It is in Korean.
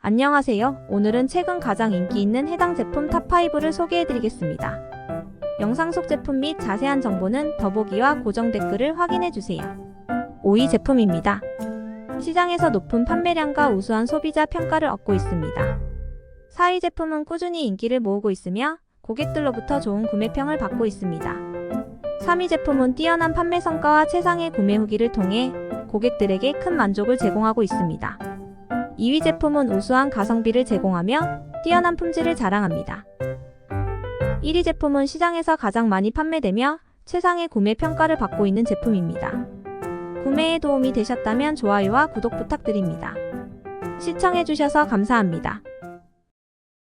안녕하세요. 오늘은 최근 가장 인기 있는 해당 제품 탑5를 소개해드리겠습니다. 영상 속 제품 및 자세한 정보는 더보기와 고정 댓글을 확인해주세요. 5위 제품입니다. 시장에서 높은 판매량과 우수한 소비자 평가를 얻고 있습니다. 4위 제품은 꾸준히 인기를 모으고 있으며 고객들로부터 좋은 구매평을 받고 있습니다. 3위 제품은 뛰어난 판매 성과와 최상의 구매 후기를 통해 고객들에게 큰 만족을 제공하고 있습니다. 2위 제품은 우수한 가성비를 제공하며 뛰어난 품질을 자랑합니다. 1위 제품은 시장에서 가장 많이 판매되며 최상의 구매 평가를 받고 있는 제품입니다. 구매에 도움이 되셨다면 좋아요와 구독 부탁드립니다. 시청해주셔서 감사합니다.